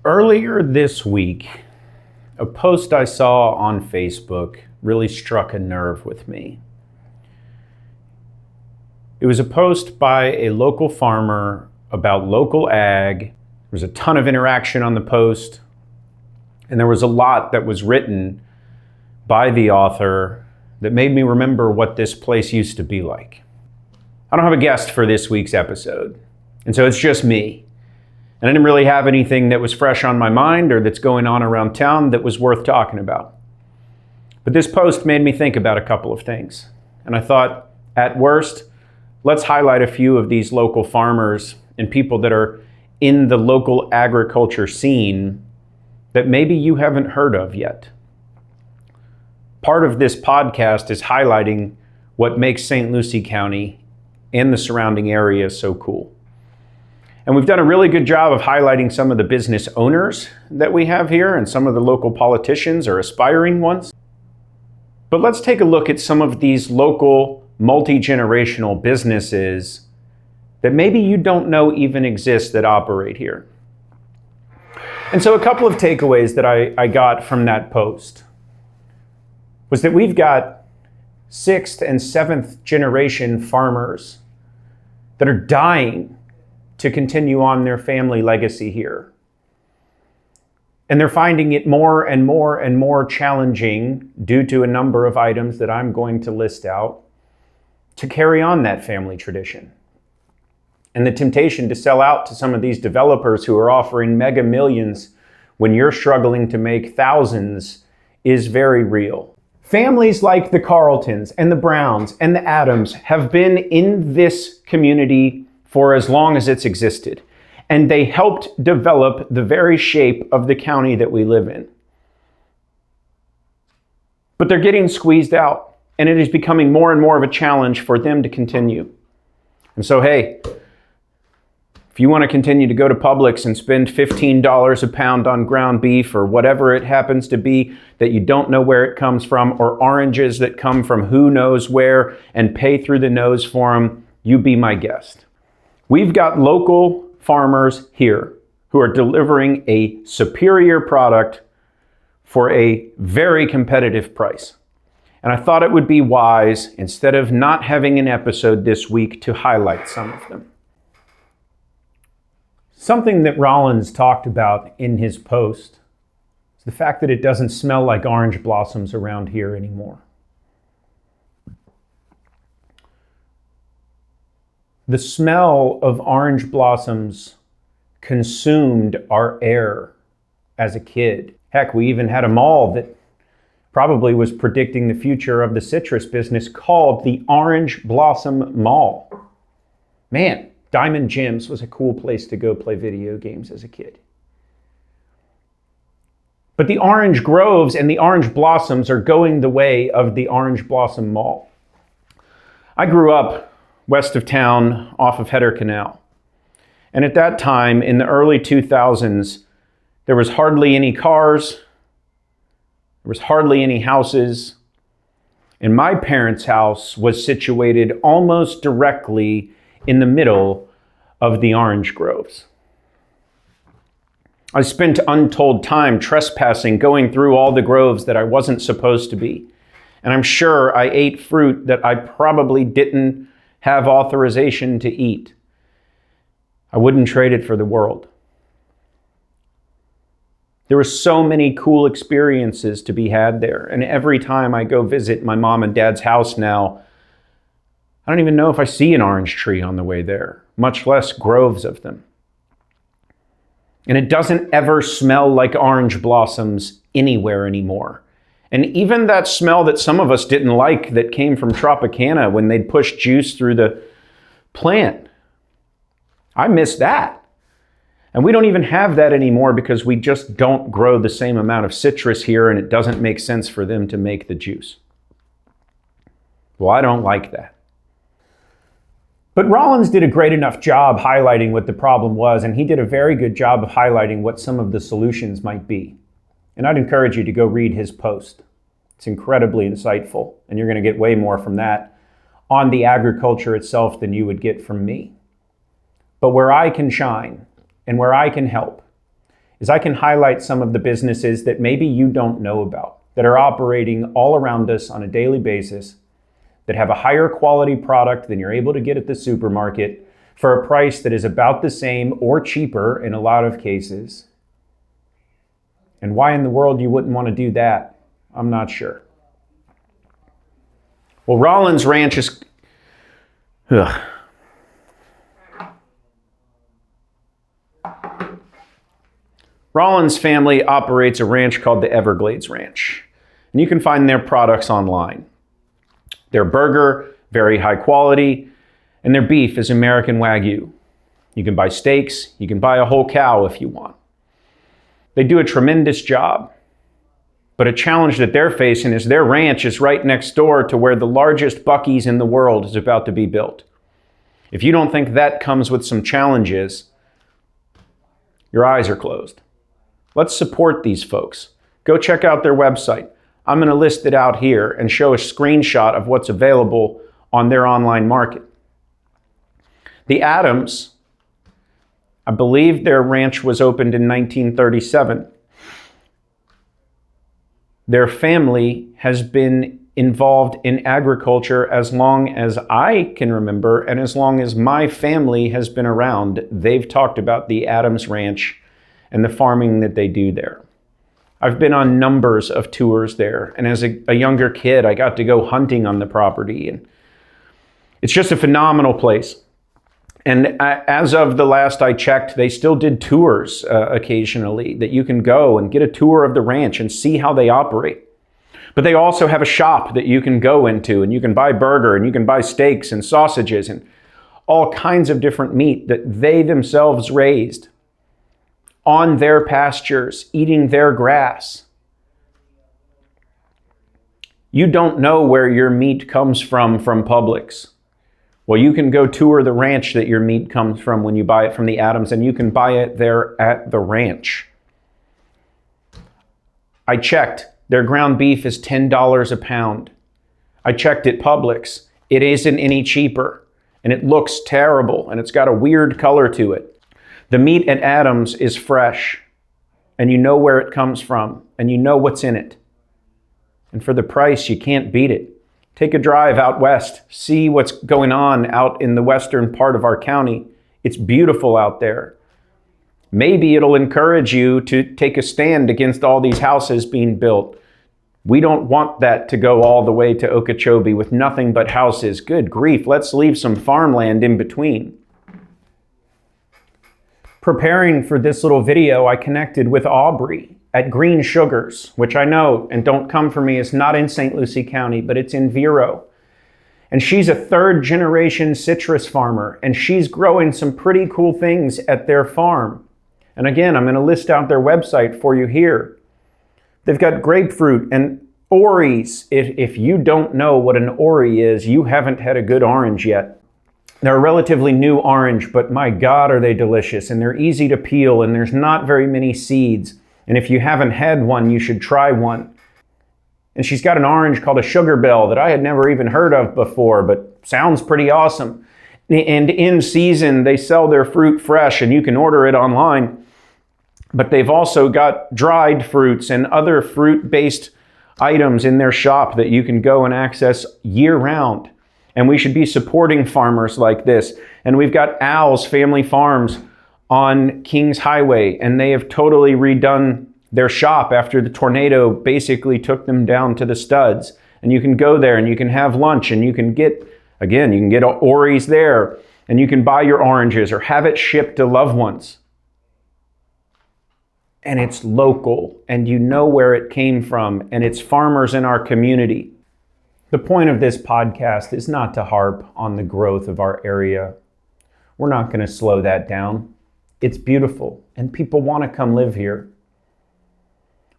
Earlier this week, a post I saw on Facebook really struck a nerve with me. It was a post by a local farmer about local ag. There was a ton of interaction on the post, and there was a lot that was written by the author that made me remember what this place used to be like. I don't have a guest for this week's episode, and so it's just me. And I didn't really have anything that was fresh on my mind or that's going on around town that was worth talking about. But this post made me think about a couple of things. And I thought, at worst, let's highlight a few of these local farmers and people that are in the local agriculture scene that maybe you haven't heard of yet. Part of this podcast is highlighting what makes St. Lucie County and the surrounding area so cool. And we've done a really good job of highlighting some of the business owners that we have here and some of the local politicians or aspiring ones. But let's take a look at some of these local multi-generational businesses that maybe you don't know even exist that operate here. And so a couple of takeaways that I got from that post was that we've got 6th and 7th generation farmers that are dying to continue on their family legacy here. And they're finding it more and more and more challenging due to a number of items that I'm going to list out to carry on that family tradition. And the temptation to sell out to some of these developers who are offering mega millions when you're struggling to make thousands is very real. Families like the Carltons and the Browns and the Adams have been in this community for as long as it's existed. And they helped develop the very shape of the county that we live in. But they're getting squeezed out, and it is becoming more and more of a challenge for them to continue. And so, hey, if you want to continue to go to Publix and spend $15 a pound on ground beef or whatever it happens to be that you don't know where it comes from, or oranges that come from who knows where and pay through the nose for them, you be my guest. We've got local farmers here who are delivering a superior product for a very competitive price. And I thought it would be wise, instead of not having an episode this week, to highlight some of them. Something that Rollins talked about in his post is the fact that it doesn't smell like orange blossoms around here anymore. The smell of orange blossoms consumed our air as a kid. Heck, we even had a mall that probably was predicting the future of the citrus business called the Orange Blossom Mall. Man, Diamond Gyms was a cool place to go play video games as a kid. But the orange groves and the orange blossoms are going the way of the Orange Blossom Mall. I grew up west of town off of Header Canal. And at that time, in the early 2000s, there was hardly any cars, there was hardly any houses, and my parents' house was situated almost directly in the middle of the orange groves. I spent untold time trespassing, going through all the groves that I wasn't supposed to be. And I'm sure I ate fruit that I probably didn't have authorization to eat. I wouldn't trade it for the world. There were so many cool experiences to be had there. And every time I go visit my mom and dad's house now, I don't even know if I see an orange tree on the way there, much less groves of them. And it doesn't ever smell like orange blossoms anywhere anymore. And even that smell that some of us didn't like that came from Tropicana when they'd push juice through the plant, I miss that. And we don't even have that anymore because we just don't grow the same amount of citrus here, and it doesn't make sense for them to make the juice. Well, I don't like that. But Rollins did a great enough job highlighting what the problem was, and he did a very good job of highlighting what some of the solutions might be. And I'd encourage you to go read his post. It's incredibly insightful, and you're going to get way more from that on the agriculture itself than you would get from me. But where I can shine and where I can help is I can highlight some of the businesses that maybe you don't know about, that are operating all around us on a daily basis, that have a higher quality product than you're able to get at the supermarket for a price that is about the same or cheaper in a lot of cases. And why in the world you wouldn't want to do that, I'm not sure. Well, Rollins Ranch is... Rollins family operates a ranch called the Everglades Ranch, and you can find their products online. Their burger, very high quality, and their beef is American Wagyu. You can buy steaks, you can buy a whole cow if you want. They do a tremendous job, but a challenge that they're facing is their ranch is right next door to where the largest Buc-ee's in the world is about to be built. If you don't think that comes with some challenges, your eyes are closed. Let's support these folks. Go check out their website. I'm going to list it out here and show a screenshot of what's available on their online market. The Adams, I believe their ranch was opened in 1937. Their family has been involved in agriculture as long as I can remember, and as long as my family has been around. They've talked about the Adams Ranch and the farming that they do there. I've been on numbers of tours there, and as a younger kid, I got to go hunting on the property, and it's just a phenomenal place. And as of the last I checked, they still did tours occasionally that you can go and get a tour of the ranch and see how they operate. But they also have a shop that you can go into, and you can buy burger, and you can buy steaks and sausages and all kinds of different meat that they themselves raised on their pastures, eating their grass. You don't know where your meat comes from Publix. Well, you can go tour the ranch that your meat comes from when you buy it from the Adams, and you can buy it there at the ranch. I checked. Their ground beef is $10 a pound. I checked at Publix. It isn't any cheaper, and it looks terrible, and it's got a weird color to it. The meat at Adams is fresh, and you know where it comes from, and you know what's in it. And for the price, you can't beat it. Take a drive out west, see what's going on out in the western part of our county. It's beautiful out there. Maybe it'll encourage you to take a stand against all these houses being built. We don't want that to go all the way to Okeechobee with nothing but houses. Good grief, let's leave some farmland in between. Preparing for this little video, I connected with Aubrey at Green Sugars, which I know, and don't come for me, is not in St. Lucie County, but it's in Vero. And she's a third-generation citrus farmer, and she's growing some pretty cool things at their farm. And again, I'm going to list out their website for you here. They've got grapefruit and ories. If you don't know what an ori is, you haven't had a good orange yet. They're a relatively new orange, but my God, are they delicious, and they're easy to peel, and there's not very many seeds. And if you haven't had one, you should try one. And she's got an orange called a Sugar Bell that I had never even heard of before, but sounds pretty awesome. And in season, they sell their fruit fresh, and you can order it online. But they've also got dried fruits and other fruit-based items in their shop that you can go and access year-round. And we should be supporting farmers like this. And we've got Al's Family Farms on Kings Highway, and they have totally redone their shop after the tornado basically took them down to the studs. And you can go there and you can have lunch, and you can get, again, you can get oris there, and you can buy your oranges or have it shipped to loved ones. And it's local, and you know where it came from, and it's farmers in our community. The point of this podcast is not to harp on the growth of our area. We're not going to slow that down. It's beautiful, and people want to come live here.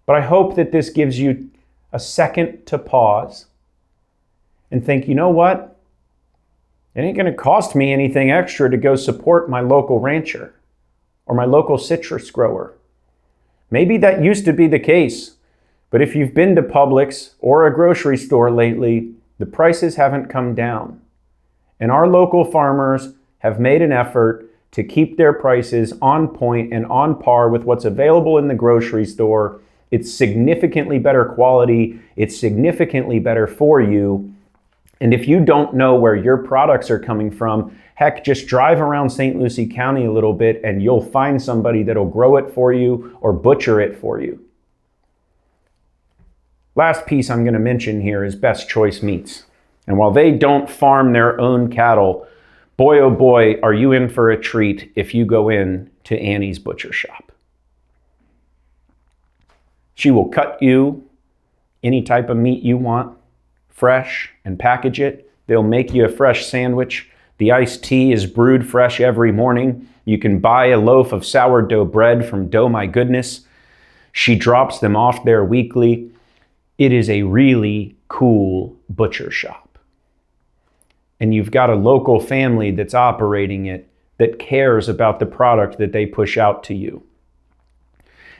But I hope that this gives you a second to pause and think, you know what? It ain't going to cost me anything extra to go support my local rancher or my local citrus grower. Maybe that used to be the case. But if you've been to Publix or a grocery store lately, the prices haven't come down. And our local farmers have made an effort to keep their prices on point and on par with what's available in the grocery store. It's significantly better quality. It's significantly better for you. And if you don't know where your products are coming from, heck, just drive around St. Lucie County a little bit and you'll find somebody that'll grow it for you or butcher it for you. Last piece I'm going to mention here is Best Choice Meats. And while they don't farm their own cattle, boy, oh boy, are you in for a treat if you go in to Annie's Butcher Shop. She will cut you any type of meat you want, fresh, and package it. They'll make you a fresh sandwich. The iced tea is brewed fresh every morning. You can buy a loaf of sourdough bread from Dough My Goodness. She drops them off there weekly. It is a really cool butcher shop. And you've got a local family that's operating it that cares about the product that they push out to you.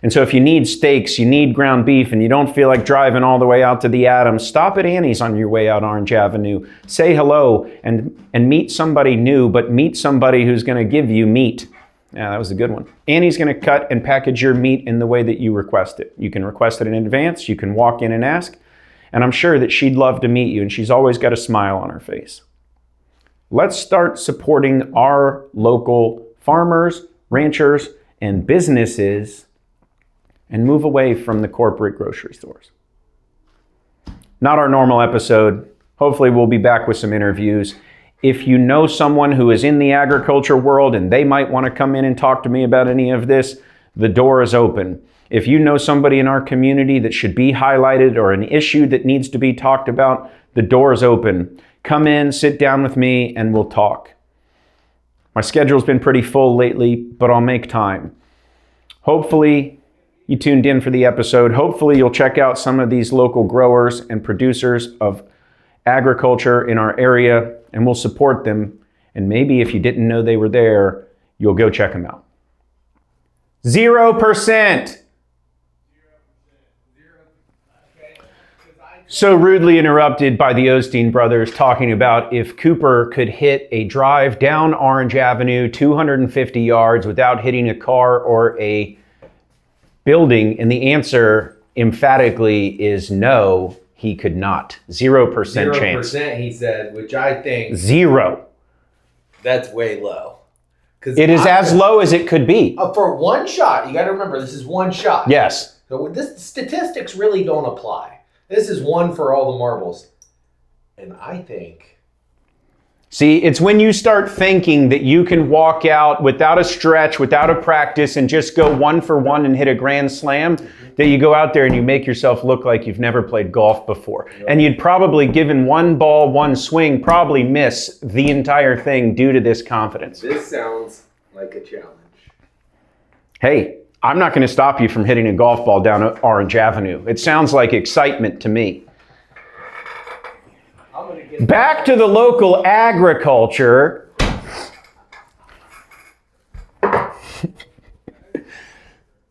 And so if you need steaks, you need ground beef, and you don't feel like driving all the way out to the Adams, stop at Annie's on your way out Orange Avenue. Say hello and meet somebody new, but meet somebody who's going to give you meat. Yeah, that was a good one. Annie's going to cut and package your meat in the way that you request it. You can request it in advance. You can walk in and ask. And I'm sure that she'd love to meet you, and she's always got a smile on her face. Let's start supporting our local farmers, ranchers, and businesses and move away from the corporate grocery stores. Not our normal episode. Hopefully we'll be back with some interviews. If you know someone who is in the agriculture world and they might want to come in and talk to me about any of this, the door is open. If you know somebody in our community that should be highlighted or an issue that needs to be talked about, the door is open. Come in, sit down with me, and we'll talk. My schedule's been pretty full lately, but I'll make time. Hopefully, you tuned in for the episode. Hopefully you'll check out some of these local growers and producers of agriculture in our area, and we'll support them. And maybe if you didn't know they were there, you'll go check them out. 0%. So rudely interrupted by the Osteen brothers talking about if Cooper could hit a drive down Orange Avenue 250 yards without hitting a car or a building, and the answer emphatically is no, he could not. 0% chance. 0%, he said, which I think... Zero. That's way low. It is as low as it could be. For one shot, you got to remember, this is one shot. Yes. So this statistics really don't apply. This is one for all the marbles. And I think... See, it's when you start thinking that you can walk out without a stretch, without a practice, and just go one for one and hit a grand slam, that you go out there and you make yourself look like you've never played golf before. Yep. And you'd probably, given one ball, one swing, probably miss the entire thing due to this confidence. This sounds like a challenge. Hey, I'm not going to stop you from hitting a golf ball down Orange Avenue. It sounds like excitement to me. Back to the local agriculture.